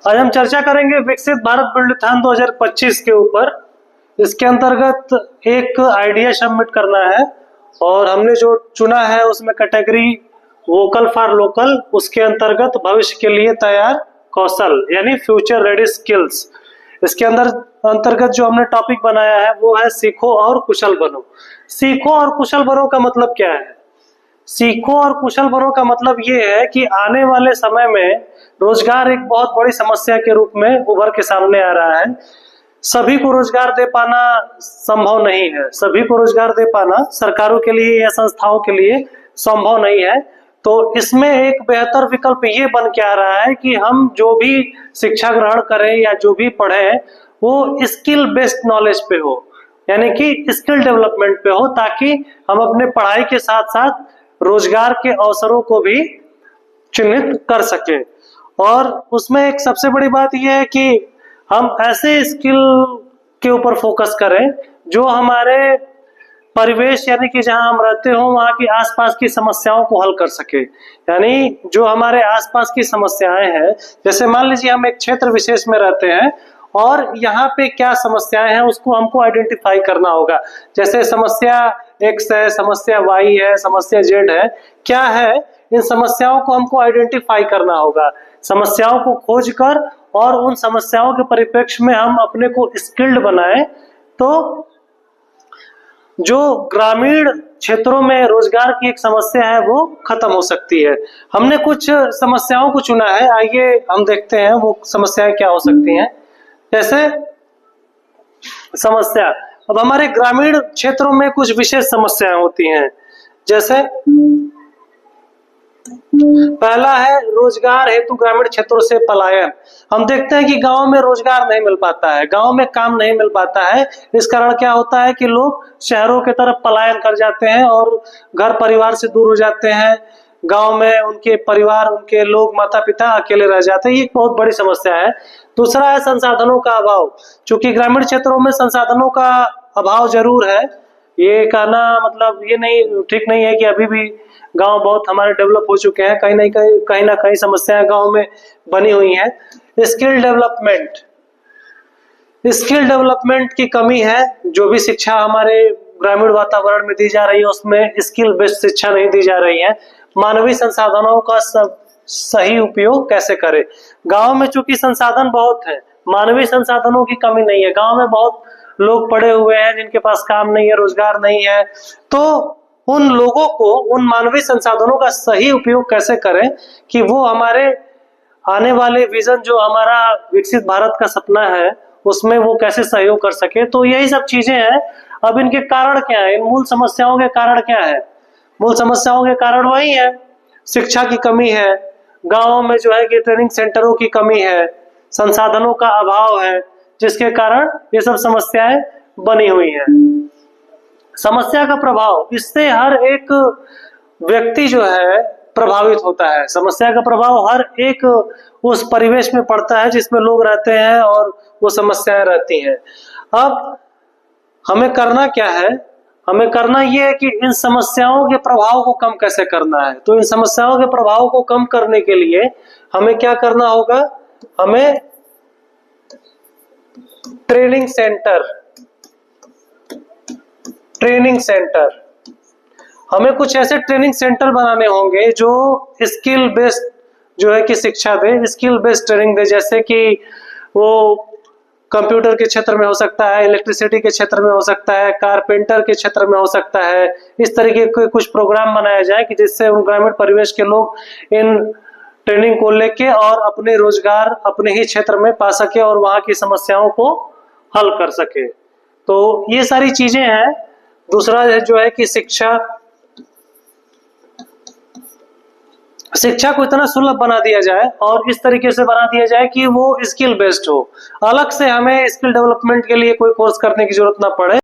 आज हम चर्चा करेंगे विकसित भारत बुलेटिन 2025 के ऊपर। इसके अंतर्गत एक आइडिया सबमिट करना है और हमने जो चुना है उसमें कैटेगरी वोकल फॉर लोकल, उसके अंतर्गत भविष्य के लिए तैयार कौशल यानी फ्यूचर रेडी स्किल्स। इसके अंतर्गत जो हमने टॉपिक बनाया है वो है सीखो और कुशल बनो। सीखो और कुशल बनो का मतलब क्या है? सीखो और कुशल बनो का मतलब ये है कि आने वाले समय में रोजगार एक बहुत बड़ी समस्या के रूप में उभर के सामने आ रहा है। सभी को रोजगार दे पाना संभव नहीं है, सभी को रोजगार दे पाना सरकारों के लिए या संस्थाओं के लिए संभव नहीं है। तो इसमें एक बेहतर विकल्प ये बन के आ रहा है कि हम जो भी शिक्षा ग्रहण करें या जो भी पढ़ें वो स्किल बेस्ड नॉलेज पे हो, यानी कि स्किल डेवलपमेंट पे हो, ताकि हम अपने पढ़ाई के साथ साथ रोजगार के अवसरों को भी चिन्हित कर सके। और उसमें एक सबसे बड़ी बात यह है कि हम ऐसे स्किल के ऊपर फोकस करें जो हमारे परिवेश यानी कि जहां हम रहते हो वहां की आसपास की समस्याओं को हल कर सके। यानी जो हमारे आसपास की समस्याएं हैं, जैसे मान लीजिए हम एक क्षेत्र विशेष में रहते हैं और यहाँ पे क्या समस्याएं हैं उसको हमको आइडेंटिफाई करना होगा। जैसे समस्या X है, समस्या Y है, समस्या Z है, क्या है, इन समस्याओं को हमको आइडेंटिफाई करना होगा। समस्याओं को खोज कर और उन समस्याओं के परिप्रेक्ष्य में हम अपने को स्किल्ड बनाएं तो जो ग्रामीण क्षेत्रों में रोजगार की एक समस्या है वो खत्म हो सकती है। हमने कुछ समस्याओं को चुना है, आइए हम देखते हैं वो समस्याएं क्या हो सकती हैं। जैसे समस्या, अब हमारे ग्रामीण क्षेत्रों में कुछ विशेष समस्याएं होती हैं। जैसे पहला है रोजगार हेतु ग्रामीण क्षेत्रों से पलायन। हम देखते हैं कि गांव में रोजगार नहीं मिल पाता है, गांव में काम नहीं मिल पाता है। इस कारण क्या होता है कि लोग शहरों की तरफ पलायन कर जाते हैं और घर परिवार से दूर हो जाते हैं। गांव में उनके परिवार, उनके लोग, माता पिता अकेले रह जाते हैं। ये एक बहुत बड़ी समस्या है। दूसरा है संसाधनों का अभाव। चूंकि ग्रामीण क्षेत्रों में संसाधनों का अभाव जरूर है, ये कहना मतलब ये नहीं ठीक नहीं है कि अभी भी गांव बहुत हमारे डेवलप हो चुके हैं। कहीं ना कहीं समस्याएं गांव में बनी हुई हैं। स्किल डेवलपमेंट की कमी है। जो भी शिक्षा हमारे ग्रामीण वातावरण में दी जा रही है उसमें स्किल बेस्ड शिक्षा नहीं दी जा रही है। मानवीय संसाधनों का सही उपयोग कैसे करें? गांव में चूंकि संसाधन बहुत है, मानवीय संसाधनों की कमी नहीं है। गांव में बहुत लोग पढ़े हुए हैं जिनके पास काम नहीं है, रोजगार नहीं है। तो उन लोगों को उन मानवीय संसाधनों का सही उपयोग कैसे करें कि वो हमारे आने वाले विजन, जो हमारा विकसित भारत का सपना है, उसमें वो कैसे सहयोग कर सके। तो यही सब चीजें हैं। अब इनके कारण क्या है, इन मूल समस्याओं के कारण क्या है? मूल समस्याओं के कारण वही है, शिक्षा की कमी है, गांवों में जो है कि ट्रेनिंग सेंटरों की कमी है, संसाधनों का अभाव है, जिसके कारण ये सब समस्याएं बनी हुई हैं। समस्या का प्रभाव, इससे हर एक व्यक्ति जो है प्रभावित होता है। समस्या का प्रभाव हर एक उस परिवेश में पड़ता है जिसमें लोग रहते हैं और वो समस्याएं रहती हैं। अब हमें करना क्या है? हमें करना ये है कि इन समस्याओं के प्रभाव को कम कैसे करना है। तो इन समस्याओं के प्रभाव को कम करने के लिए हमें क्या करना होगा? हमें ट्रेनिंग सेंटर, हमें कुछ ऐसे ट्रेनिंग सेंटर बनाने होंगे जो स्किल बेस्ड जो है कि शिक्षा दे, स्किल बेस्ड ट्रेनिंग दे। जैसे कि वो कंप्यूटर के क्षेत्र में हो सकता है, इलेक्ट्रिसिटी के क्षेत्र में हो सकता है, कारपेंटर के क्षेत्र में हो सकता है। इस तरीके के कुछ प्रोग्राम बनाया जाए कि जिससे उन ग्रामीण परिवेश के लोग इन ट्रेनिंग को लेके और अपने रोजगार अपने ही क्षेत्र में पा सके और वहां की समस्याओं को हल कर सके। तो ये सारी चीजें हैं। दूसरा जो है कि शिक्षा को इतना सुलभ बना दिया जाए और इस तरीके से बना दिया जाए कि वो स्किल बेस्ड हो। अलग से हमें स्किल डेवलपमेंट के लिए कोई कोर्स करने की जरूरत ना पड़े।